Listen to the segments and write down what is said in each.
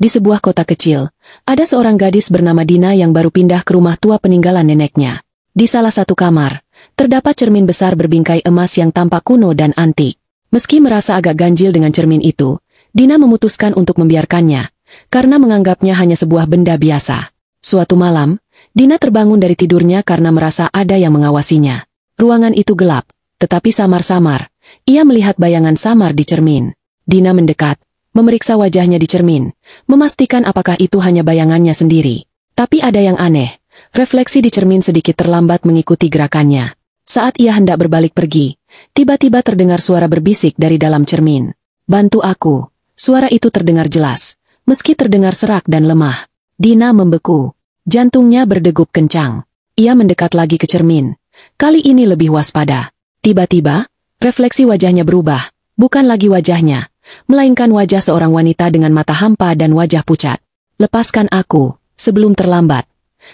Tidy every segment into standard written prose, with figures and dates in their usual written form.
Di sebuah kota kecil, ada seorang gadis bernama Dina yang baru pindah ke rumah tua peninggalan neneknya. Di salah satu kamar, terdapat cermin besar berbingkai emas yang tampak kuno dan antik. Meski merasa agak ganjil dengan cermin itu, Dina memutuskan untuk membiarkannya, karena menganggapnya hanya sebuah benda biasa. Suatu malam, Dina terbangun dari tidurnya karena merasa ada yang mengawasinya. Ruangan itu gelap, tetapi samar-samar. Ia melihat bayangan samar di cermin. Dina mendekat, memeriksa wajahnya di cermin, memastikan apakah itu hanya bayangannya sendiri. Tapi ada yang aneh, refleksi di cermin sedikit terlambat mengikuti gerakannya. Saat ia hendak berbalik pergi, tiba-tiba terdengar suara berbisik dari dalam cermin. "Bantu aku." Suara itu terdengar jelas, meski terdengar serak dan lemah. Dina membeku. Jantungnya berdegup kencang. Ia mendekat lagi ke cermin. Kali ini lebih waspada. Tiba-tiba, refleksi wajahnya berubah. Bukan lagi wajahnya, melainkan wajah seorang wanita dengan mata hampa dan wajah pucat. "Lepaskan aku, sebelum terlambat."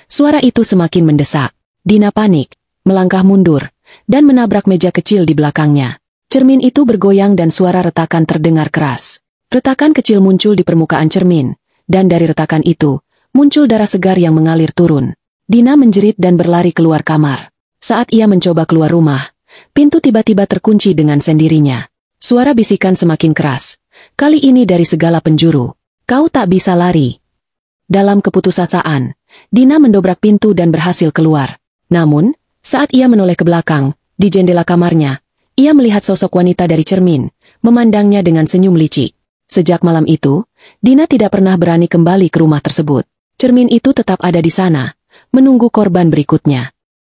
Suara itu semakin mendesak. Dina panik, melangkah mundur, dan menabrak meja kecil di belakangnya. Cermin itu bergoyang dan suara retakan terdengar keras. Retakan kecil muncul di permukaan cermin, dan dari retakan itu, muncul darah segar yang mengalir turun. Dina menjerit dan berlari keluar kamar. Saat ia mencoba keluar rumah, pintu tiba-tiba terkunci dengan sendirinya. Suara bisikan semakin keras. Kali ini dari segala penjuru. "Kau tak bisa lari." Dalam keputusasaan, Dina mendobrak pintu dan berhasil keluar. Namun, saat ia menoleh ke belakang, di jendela kamarnya, ia melihat sosok wanita dari cermin, memandangnya dengan senyum licik. Sejak malam itu, Dina tidak pernah berani kembali ke rumah tersebut. Cermin itu tetap ada di sana, menunggu korban berikutnya.